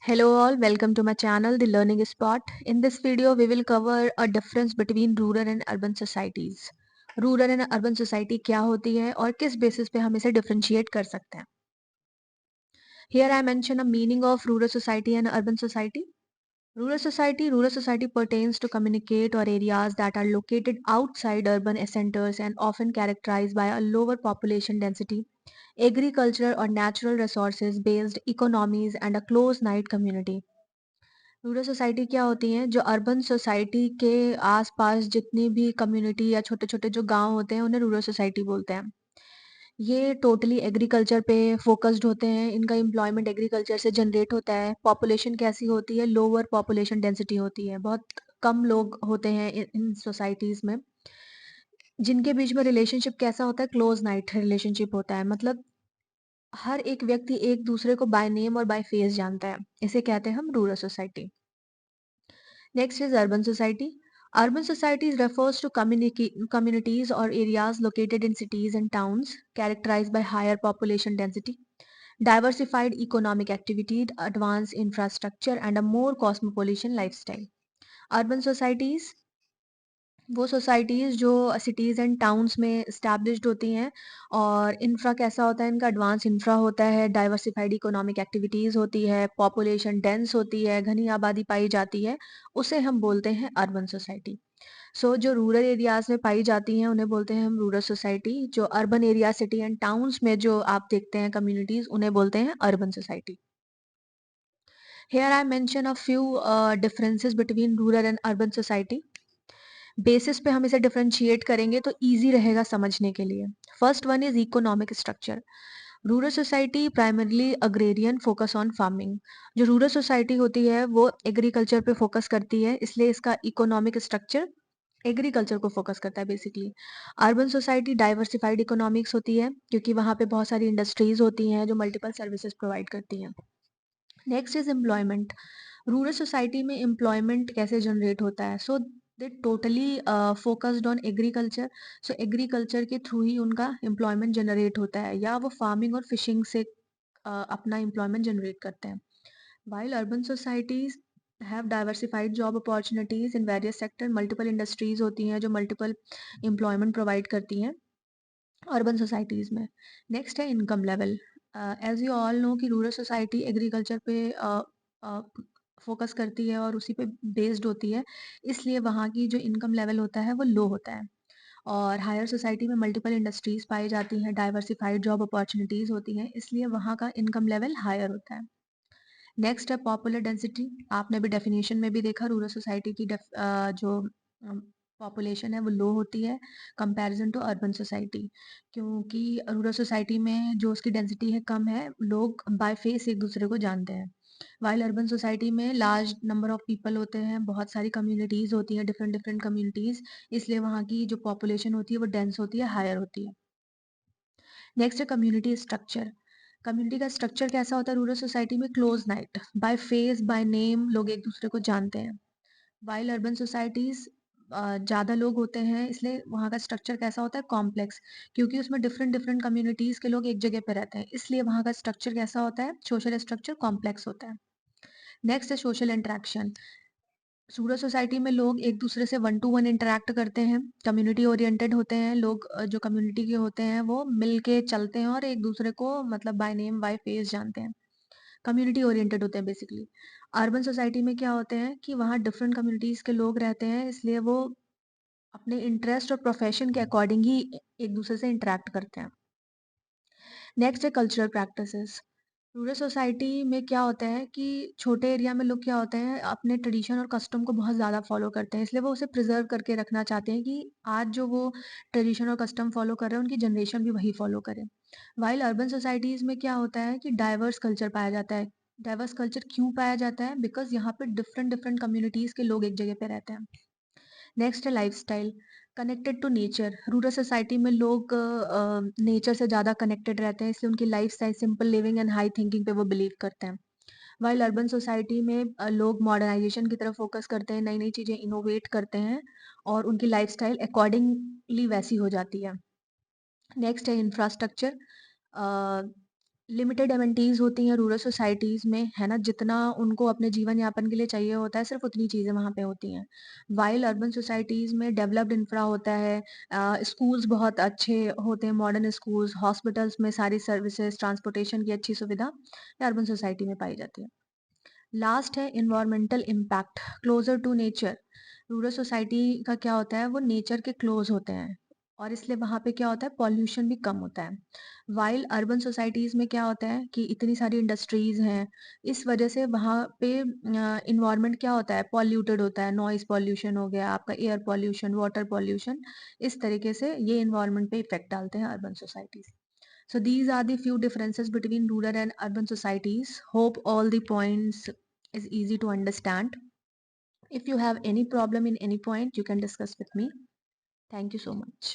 Hello all, welcome to my channel, The Learning Spot. In this video, we will cover a difference between rural and urban societies. Rural and urban society क्या होती है और किस basis पे हम इसे differentiate कर सकते हैं. Here I mention a meaning of rural society and urban society. Rural society pertains to communicate or areas that are located outside urban centers and often characterized by a lower population density, agriculture or natural resources based economies and a close-knit community. Rural society क्या होती हैं जो urban society के आसपास जितनी भी community या छोटे छोटे जो गांव होते हैं उन्हें रूरल सोसाइटी बोलते हैं. ये टोटली एग्रीकल्चर पे फोकस्ड होते हैं. इनका एम्प्लॉयमेंट एग्रीकल्चर से जनरेट होता है. पॉपुलेशन कैसी होती है? लोअर पॉपुलेशन डेंसिटी होती है. बहुत कम लोग होते हैं इन सोसाइटीज में. जिनके बीच में रिलेशनशिप कैसा होता है? क्लोज नाइट रिलेशनशिप होता है. मतलब हर एक व्यक्ति एक दूसरे को बाय नेम और बाय फेस जानता है. इसे कहते हैं हम rural society. Next is urban society. Urban societies refers to communities or areas located in cities and towns characterized by higher population density, diversified economic activity, advanced infrastructure, and a more cosmopolitan lifestyle. Urban societies वो societies जो cities and towns में established होती हैं. और infra कैसा होता है? इनका एडवांस इंफ्रा होता है, डाइवर्सिफाइड इकोनॉमिक एक्टिविटीज़ होती है, पॉपुलेशन डेंस होती है, घनी आबादी पाई जाती है. उसे हम बोलते हैं अर्बन सोसाइटी. सो जो रूरल एरियाज़ में पाई जाती हैं उन्हें बोलते हैं हम रूरल सोसाइटी. जो urban area city and towns में जो आप देखते हैं कम्युनिटीज़ उन्हें बोलते हैं urban society. Here I mention a few differences between rural and urban society. Basis पे हम इसे डिफरेंशिएट करेंगे तो इजी रहेगा समझने के लिए. First one is economic structure. Rural society primarily agrarian focus on farming. जो रूरल सोसाइटी होती है वो एग्रीकल्चर पे फोकस करती है, इसलिए इसका इकोनॉमिक स्ट्रक्चर एग्रीकल्चर को फोकस करता है basically. Urban society diversified economics होती है क्योंकि वहाँ पे बहुत सारी इंडस्ट्रीज होती हैं जो मल्टीपल सर्विसेज प्रोवाइड करती हैं. Next is employment. Rural society में एम्प्लॉयमेंट कैसे जनरेट होता है? So they totally focused on agriculture. So agriculture के थ्रू ही उनका एम्प्लॉयमेंट जनरेट होता है, या वो फार्मिंग और फिशिंग से अपना एम्प्लॉयमेंट जनरेट करते हैं. While urban societies have diversified job opportunities in various sector. Multiple industries होती हैं जो मल्टीपल एम्प्लॉयमेंट प्रोवाइड करती हैं अर्बन सोसाइटीज में. नेक्स्ट है income level. As you all know कि रूरल सोसाइटी एग्रीकल्चर पे फोकस करती है और उसी पे बेस्ड होती है, इसलिए वहाँ की जो इनकम लेवल होता है वो लो होता है. और हायर सोसाइटी में मल्टीपल इंडस्ट्रीज पाई जाती हैं, डाइवर्सिफाइड जॉब अपॉर्चुनिटीज होती हैं, इसलिए वहाँ का इनकम लेवल हायर होता है. नेक्स्ट है पॉपुलर डेंसिटी. आपने भी डेफिनेशन में भी देखा रूरल सोसाइटी की जो पॉपुलेशन है वो लो होती है कंपैरिजन टू अर्बन सोसाइटी, क्योंकि रूरल सोसाइटी में जो उसकी डेंसिटी है कम है, लोग बाय फेस एक दूसरे को जानते हैं. वाइल अर्बन सोसाइटी में लार्ज नंबर ऑफ पीपल होते हैं, बहुत सारी कम्युनिटीज होती हैं, डिफरेंट डिफरेंट कम्युनिटीज, इसलिए वहाँ की जो पॉपुलेशन होती है वो डेंस होती है, हायर होती है. नेक्स्ट है कम्युनिटी स्ट्रक्चर. कम्युनिटी का स्ट्रक्चर कैसा होता है रूरल सोसाइटी में? Close night, by face by name लोग एक दूसरे को जानते हैं. वाइल अर्बन सोसाइटीज ज़्यादा लोग होते हैं, इसलिए वहाँ का स्ट्रक्चर कैसा होता है? कॉम्प्लेक्स, क्योंकि उसमें डिफरेंट डिफरेंट कम्युनिटीज़ के लोग एक जगह पे रहते हैं, इसलिए वहाँ का स्ट्रक्चर कैसा होता है? सोशल स्ट्रक्चर कॉम्प्लेक्स होता है. नेक्स्ट है सोशल इंटरेक्शन. रूरल सोसाइटी में लोग एक दूसरे से वन टू वन इंटरेक्ट करते हैं, कम्युनिटी ओरिएंटेड होते हैं लोग. जो कम्युनिटी के होते हैं वो मिल के चलते हैं और एक दूसरे को मतलब बाय नेम बाय फेस जानते हैं, कम्युनिटी ओरिएंटेड होते हैं बेसिकली. अर्बन सोसाइटी में क्या होते हैं कि वहाँ डिफरेंट कम्युनिटीज के लोग रहते हैं, इसलिए वो अपने इंटरेस्ट और प्रोफेशन के अकॉर्डिंग ही एक दूसरे से इंटरेक्ट करते हैं. नेक्स्ट है कल्चरल प्रैक्टिसेस. रूरल सोसाइटी में क्या होता है कि छोटे एरिया में लोग क्या होते हैं अपने ट्रेडिशन और कस्टम को बहुत ज़्यादा फॉलो करते हैं, इसलिए वो उसे प्रिजर्व करके रखना चाहते हैं कि आज जो वो ट्रेडिशन और कस्टम फॉलो कर रहे हैं उनकी जनरेशन भी वही फॉलो करे. वाइल अर्बन सोसाइटीज़ में क्या होता है कि डाइवर्स कल्चर पाया जाता है. डाइवर्स कल्चर क्यों पाया जाता है? बिकॉज यहाँ पे डिफरेंट डिफरेंट कम्युनिटीज़ के लोग एक जगह पे रहते हैं. नेक्स्ट है lifestyle. Connected to nature. Rural society में लोग नेचर से ज़्यादा कनेक्टेड रहते हैं, इसलिए उनकी life style simple living and high thinking पे वो बिलीव करते हैं. वाइल अर्बन सोसाइटी में लोग मॉडर्नाइजेशन की तरफ फोकस करते हैं, नई नई चीज़ें इनोवेट करते हैं और उनकी लाइफ स्टाइल अकॉर्डिंगली वैसी हो जाती है. नेक्स्ट है इंफ्रास्ट्रक्चर. लिमिटेड एमेनिटीज़ होती हैं रूरल सोसाइटीज़ में, है ना? जितना उनको अपने जीवन यापन के लिए चाहिए होता है, सिर्फ़ उतनी चीज़ें वहाँ पे होती हैं। व्हाइल अर्बन सोसाइटीज़ में डेवलप्ड इंफ्रा होता है, स्कूल्स बहुत अच्छे होते हैं, मॉडर्न स्कूल्स, हॉस्पिटल्स में सारी सर्विसेज़, ट्रांसपोर्टेशन की अच्छी सुविधा ये अर्बन सोसाइटी में पाई जाती है। लास्ट है environmental impact, closer to nature. Rural society का क्या होता है, वो नेचर के क्लोज़ होते हैं और इसलिए वहाँ पे क्या होता है, पॉल्यूशन भी कम होता है। व्हाइल अर्बन सोसाइटीज़ में क्या होता है कि इतनी सारी इंडस्ट्रीज़ हैं, इस वजह से वहाँ पे एनवायरनमेंट क्या होता है, पॉल्यूटेड होता है, नॉइज़ पॉल्यूशन हो गया, आपका एयर पॉल्यूशन, वाटर पॉल्यूशन, इस तरीके से ये एनवायरनमेंट पे इफ़ेक्ट डालते हैं urban societies. So these are the few differences between rural and urban societies. Hope all the points is easy to understand. If you have any problem in any point, you can discuss with me. Thank you so much.